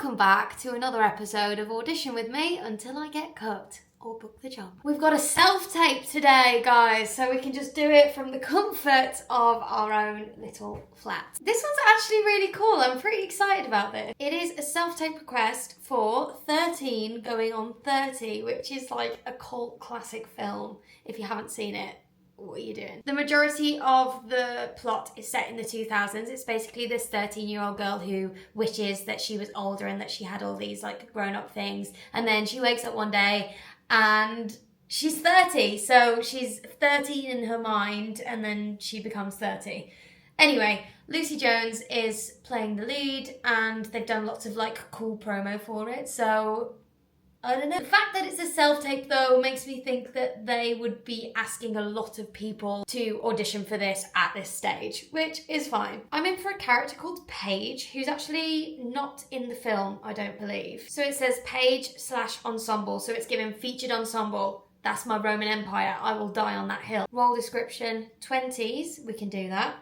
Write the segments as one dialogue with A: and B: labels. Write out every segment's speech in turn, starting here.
A: welcome back to another episode of Audition with me until I get cut or book the job. We've got a self-tape today, guys, so we can just do it from the comfort of our own little flat. This one's actually really cool. I'm pretty excited about this. It is a self-tape request for 13 going on 30, which is like a cult classic film. If you haven't seen it, what are you doing? The majority of the plot is set in the 2000s. It's basically this 13-year-old girl who wishes that she was older and that she had all these like grown-up things, and then she wakes up one day and she's 30, so she's 13 in her mind, and then she becomes 30. Anyway, Lucy Jones is playing the lead, and they've done lots of like cool promo for it, so I don't know. The fact that it's a self-tape though makes me think that they would be asking a lot of people to audition for this at this stage, which is fine. I'm in for a character called Paige, who's actually not in the film, I don't believe. So it says Paige/ensemble, so it's given featured ensemble. That's my Roman Empire. I will die on that hill. Role description, 20s, we can do that.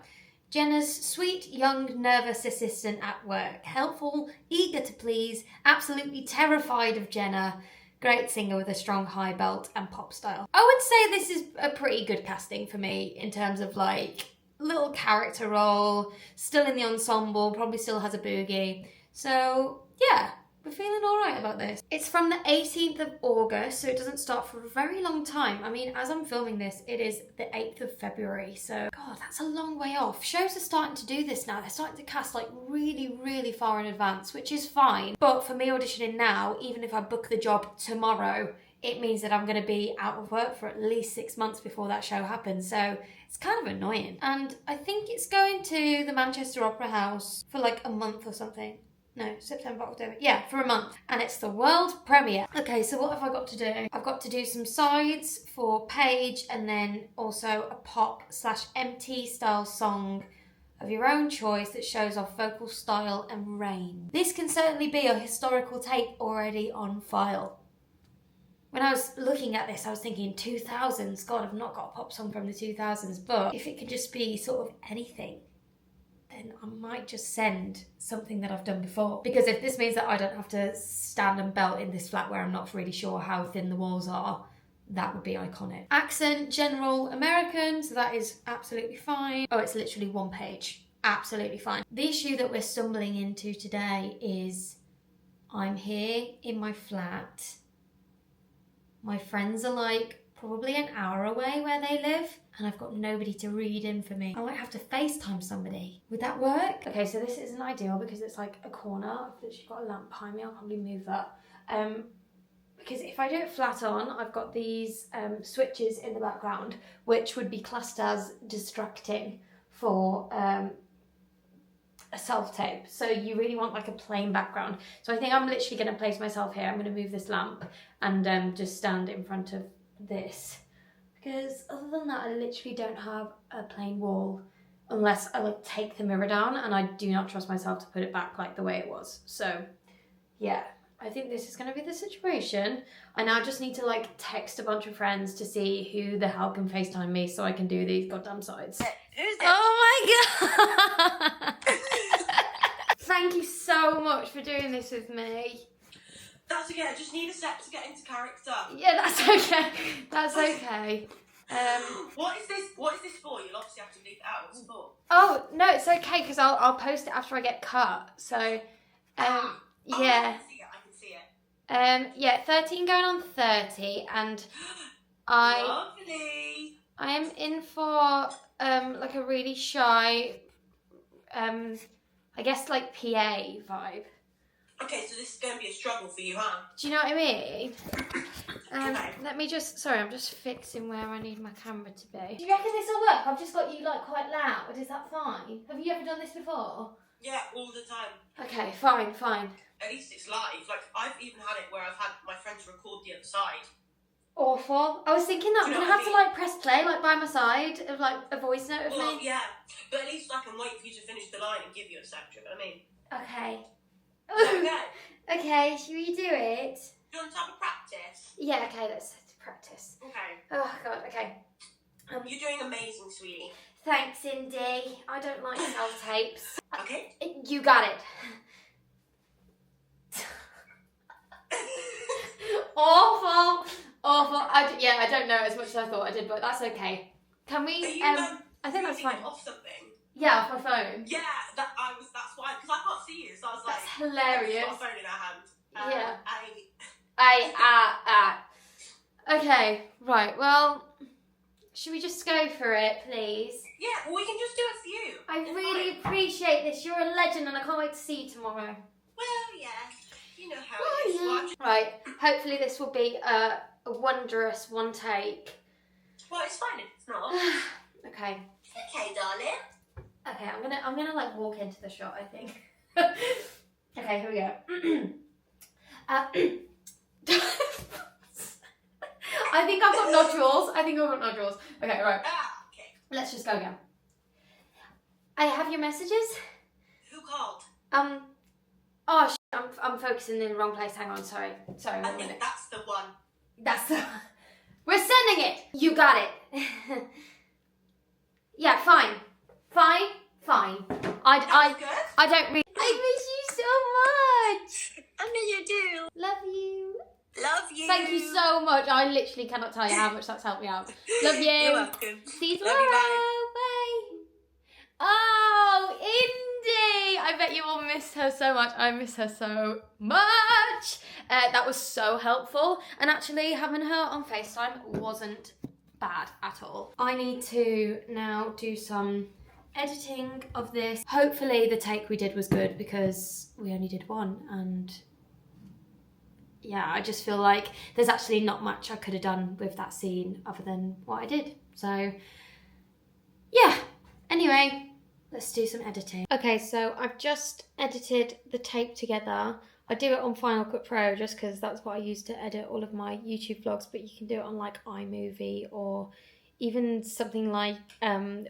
A: Jenna's sweet, young, nervous assistant at work. Helpful, eager to please, absolutely terrified of Jenna. Great singer with a strong high belt and pop style. I would say this is a pretty good casting for me in terms of like little character role, still in the ensemble, probably still has a boogie. So yeah, we're feeling all right about this. It's from the 18th of August, so it doesn't start for a very long time. I mean, as I'm filming this, it is the 8th of February, so God, that's a long way off. Shows are starting to do this now. They're starting to cast like really, really far in advance, which is fine. But for me auditioning now, even if I book the job tomorrow, it means that I'm going to be out of work for at least 6 months before that show happens, so it's kind of annoying. And I think it's going to the Manchester Opera House for like a month or something. No, September, October. Yeah, for a month. And it's the world premiere. Okay, so what have I got to do? I've got to do some sides for Paige, and then also a pop/MT style song of your own choice that shows off vocal style and range. This can certainly be a historical tape already on file. When I was looking at this, I was thinking 2000s. God, I've not got a pop song from the 2000s, but if it could just be sort of anything, then I might just send something that I've done before. Because if this means that I don't have to stand and belt in this flat where I'm not really sure how thin the walls are, that would be iconic. Accent, general American, so that is absolutely fine. Oh, it's literally one page. Absolutely fine. The issue that we're stumbling into today is I'm here in my flat. My friends are like probably an hour away where they live, and I've got nobody to read in for me. I might have to FaceTime somebody. Would that work? Okay, so this isn't ideal because it's like a corner. I've literally got a lamp behind me. I'll probably move that. Because if I do it flat on, I've got these switches in the background, which would be classed as distracting for a self-tape. So you really want like a plain background. So I think I'm literally going to place myself here. I'm going to move this lamp and just stand in front of this, because other than that I literally don't have a plain wall unless I like take the mirror down, and I do not trust myself to put it back like the way it was. So yeah, I think this is going to be the situation. I now just need to like text a bunch of friends to see who the hell can FaceTime me so I can do these goddamn sides. Oh my god. Thank you so much for doing this with me.
B: That's okay, I just need a sec to get into character.
A: Yeah, that's okay. That's okay.
B: What is this for? You'll obviously have to leave it out. What's it for?
A: Oh, no, it's okay, because I'll post it after I get cut. So, yeah.
B: I can see it.
A: Yeah, 13 going on 30, and I am in for, like a really shy, I guess, like, PA vibe.
B: Okay, so this is going to be a struggle for you, huh?
A: Do you know what I mean?
B: Okay.
A: Let me just, sorry, I'm just fixing where I need my camera to be. Do you reckon this will work? I've just got you like quite loud. Is that fine? Have you ever done this before?
B: Yeah, all the time.
A: Okay, fine.
B: At least it's live. Like, I've even had it where I've had my friends record the other side.
A: Awful. I was thinking that I'm going to have to like press play like by my side of like a voice note of me.
B: Yeah, but at least I can wait for you to finish the line and give you a sec, do you know what I mean?
A: Okay.
B: Okay.
A: Okay, should we do it?
B: Do you want to have a practice?
A: Yeah, okay, let's practice.
B: Okay.
A: Oh, God, okay.
B: You're doing amazing, sweetie.
A: Thanks, Indy. I don't like self-tapes.
B: Okay.
A: You got it. Yeah, I don't know as much as I thought I did, but that's okay. Can we? I think that's fine.
B: Off something.
A: Yeah, off my phone.
B: Yeah, that's why, because I can't see you, so I was like,
A: that's hilarious.
B: She's got a phone in her hand.
A: Yeah. Okay, right, well, should we just go for it, please?
B: Yeah, well, we can just do a few.
A: I really appreciate this. You're a legend and I can't wait to see you tomorrow.
B: Well, yeah. You know how it is.
A: Yeah. Right, hopefully this will be a wondrous one take.
B: Well, it's fine if it's not.
A: Okay.
B: Okay, darling.
A: Okay, I'm gonna like walk into the shot, I think. Okay, here we go. I think I've got nodules. Okay, right.
B: Okay.
A: Let's just go again. I have your messages.
B: Who called?
A: Oh, I'm focusing in the wrong place. Hang on, sorry.
B: I think that's the one.
A: We're sending it. You got it. Yeah, fine. I don't really. I miss you so much.
B: I know you do.
A: Love you.
B: Love you.
A: Thank you so much. I literally cannot tell you how much that's helped me out. Love you.
B: You're welcome.
A: See you tomorrow. Bye. Oh, Indy. I bet you all missed her so much. I miss her so much. That was so helpful. And actually having her on FaceTime wasn't bad at all. I need to now do some editing of this. Hopefully the take we did was good because we only did one, and yeah, I just feel like there's actually not much I could have done with that scene other than what I did. So yeah, anyway, let's do some editing. Okay, so I've just edited the tape together. I do it on Final Cut Pro just because that's what I use to edit all of my YouTube vlogs, but you can do it on like iMovie or even something like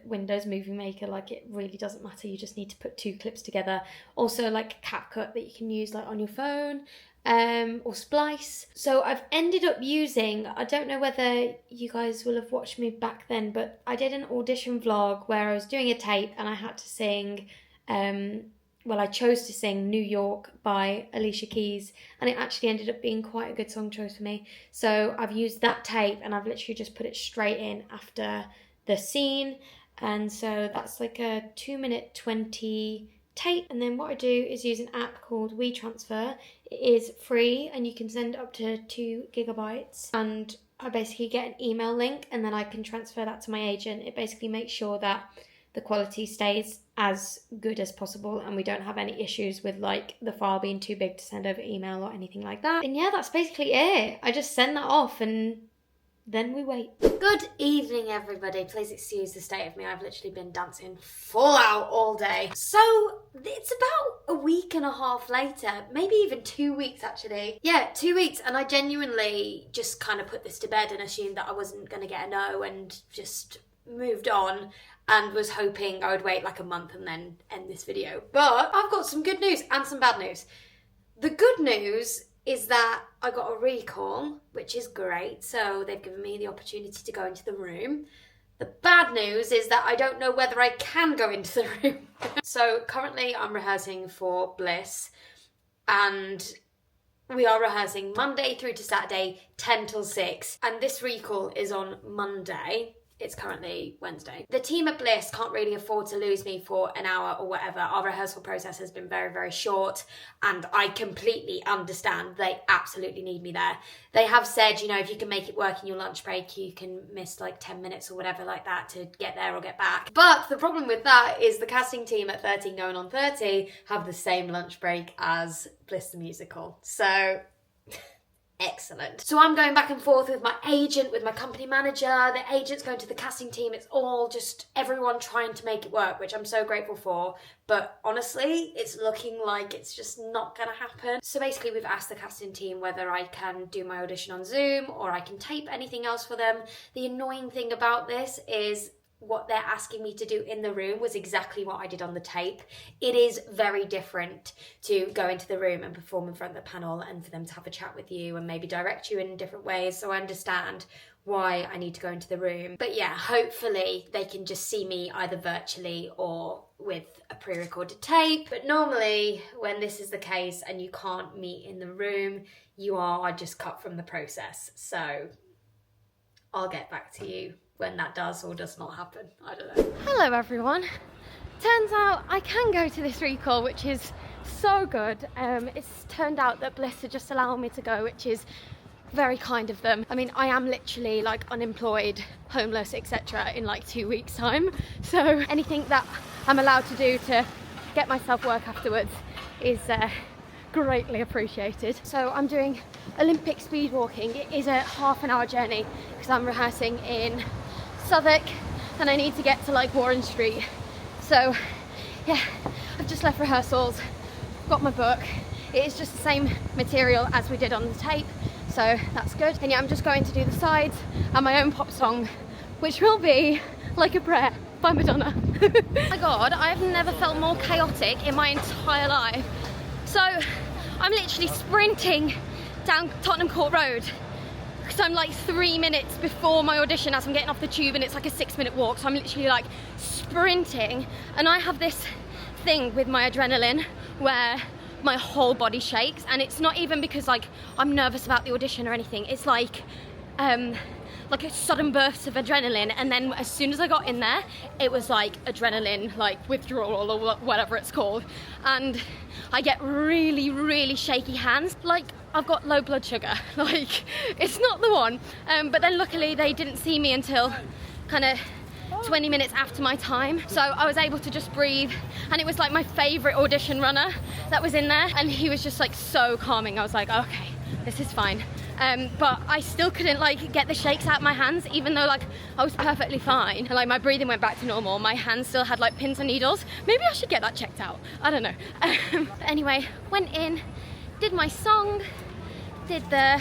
A: Windows Movie Maker. Like, it really doesn't matter, you just need to put 2 clips together. Also like CapCut that you can use like on your phone or Splice. So I've ended up using, I don't know whether you guys will have watched me back then, but I did an audition vlog where I was doing a tape and I had to sing I chose to sing New York by Alicia Keys, and it actually ended up being quite a good song choice for me. So I've used that tape and I've literally just put it straight in after the scene, and so that's like a 2-minute 20 tape. And then what I do is use an app called WeTransfer. It is free and you can send up to 2 gigabytes, and I basically get an email link and then I can transfer that to my agent. It basically makes sure that the quality stays as good as possible and we don't have any issues with like the file being too big to send over email or anything like that. And yeah, that's basically it. I just send that off and then we wait. Good evening, everybody. Please excuse the state of me. I've literally been dancing full out all day. So it's about a week and a half later, maybe even 2 weeks actually. Yeah, 2 weeks, and I genuinely just kind of put this to bed and assumed that I wasn't going to get a no and just moved on, and was hoping I would wait like a month and then end this video. But I've got some good news and some bad news. The good news is that I got a recall, which is great. So they've given me the opportunity to go into the room. The bad news is that I don't know whether I can go into the room. So currently I'm rehearsing for Bliss, and we are rehearsing Monday through to Saturday, 10 till 6. And this recall is on Monday. It's currently Wednesday. The team at Bliss can't really afford to lose me for an hour or whatever. Our rehearsal process has been very, very short, and I completely understand. They absolutely need me there. They have said, you know, if you can make it work in your lunch break, you can miss like 10 minutes or whatever like that to get there or get back. But the problem with that is the casting team at 13 going on 30 have the same lunch break as Bliss the musical. So excellent. So I'm going back and forth with my agent, with my company manager, the agent's going to the casting team. It's all just everyone trying to make it work, which I'm so grateful for. But honestly, it's looking like it's just not gonna happen. So basically we've asked the casting team whether I can do my audition on Zoom or I can tape anything else for them. The annoying thing about this is what they're asking me to do in the room was exactly what I did on the tape. It is very different to go into the room and perform in front of the panel and for them to have a chat with you and maybe direct you in different ways. So I understand why I need to go into the room. But yeah, hopefully they can just see me either virtually or with a pre-recorded tape. But normally when this is the case and you can't meet in the room, you are just cut from the process. So I'll get back to you when that does or does not happen. I don't know. Hello everyone. Turns out I can go to this recall, which is so good. It's turned out that Bliss are just allowing me to go, which is very kind of them. I mean, I am literally like unemployed, homeless, etc. in like 2 weeks time. So anything that I'm allowed to do to get myself work afterwards is greatly appreciated. So I'm doing Olympic speed walking. It is a half-an-hour journey because I'm rehearsing in Southwark and I need to get to like Warren Street. So yeah, I've just left rehearsals, got my book. It is just the same material as we did on the tape, so that's good. And yeah, I'm just going to do the sides and my own pop song, which will be Like a Prayer by Madonna. Oh my god, I've never felt more chaotic in my entire life. So I'm literally sprinting down Tottenham Court Road because I'm like 3 minutes before my audition as I'm getting off the tube, and it's like a 6-minute walk, so I'm literally like sprinting. And I have this thing with my adrenaline where my whole body shakes, and it's not even because like I'm nervous about the audition or anything. It's like a sudden burst of adrenaline, and then as soon as I got in there, it was like adrenaline like withdrawal or whatever it's called, and I get really, really shaky hands, like I've got low blood sugar. Like, it's not the one. But then luckily they didn't see me until kind of 20 minutes after my time, so I was able to just breathe, and it was like my favourite audition runner that was in there, and he was just like so calming. I was like, okay, this is fine. But I still couldn't like get the shakes out of my hands, even though like I was perfectly fine. Like my breathing went back to normal. My hands still had like pins and needles. Maybe I should get that checked out. I don't know. Anyway, went in, did my song, did the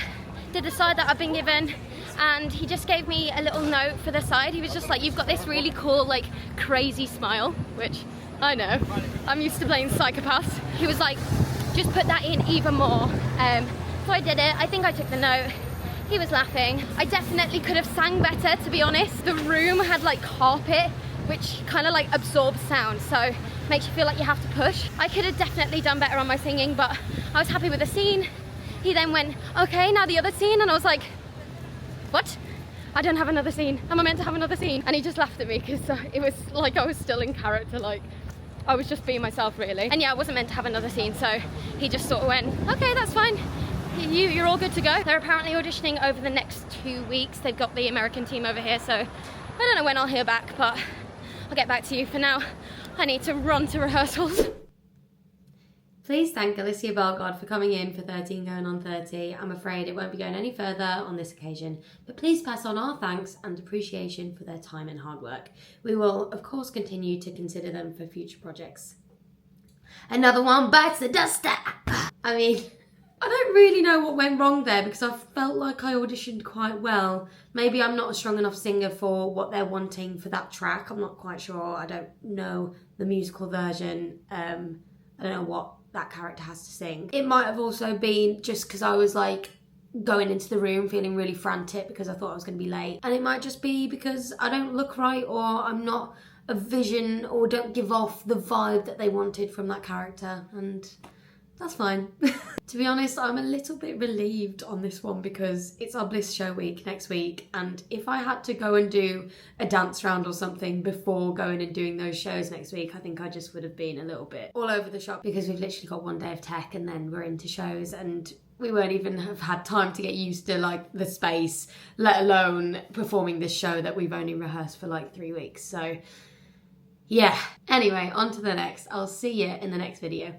A: side that I've been given, and he just gave me a little note for the side. He was just like, you've got this really cool like crazy smile, which I know, I'm used to playing psychopaths. He was like, just put that in even more. So I did it. I think I took the note. He was laughing. I definitely could have sang better, to be honest. The room had like carpet, which kind of like absorbs sound, so makes you feel like you have to push. I could have definitely done better on my singing, but I was happy with the scene. He then went, okay, now the other scene, and I was like, what? I don't have another scene. Am I meant to have another scene? And he just laughed at me because it was like I was still in character, like I was just being myself really. And yeah, I wasn't meant to have another scene, so he just sort of went, okay, that's fine. You're all good to go. They're apparently auditioning over the next 2 weeks. They've got the American team over here, so I don't know when I'll hear back, but I'll get back to you. For now, I need to run to rehearsals. Please thank Alicia Belgard for coming in for 13 going on 30. I'm afraid it won't be going any further on this occasion, but please pass on our thanks and appreciation for their time and hard work. We will, of course, continue to consider them for future projects. Another one bites the dust. I mean, I don't really know what went wrong there because I felt like I auditioned quite well. Maybe I'm not a strong enough singer for what they're wanting for that track. I'm not quite sure. I don't know the musical version. I don't know what that character has to sing. It might have also been just because I was like going into the room feeling really frantic because I thought I was going to be late. And it might just be because I don't look right, or I'm not a vision, or don't give off the vibe that they wanted from that character, and that's fine. To be honest, I'm a little bit relieved on this one because it's our Bliss show week next week, and if I had to go and do a dance round or something before going and doing those shows next week, I think I just would have been a little bit all over the shop because we've literally got 1 day of tech and then we're into shows, and we won't even have had time to get used to like the space, let alone performing this show that we've only rehearsed for like 3 weeks. So yeah, anyway, on to the next. I'll see you in the next video.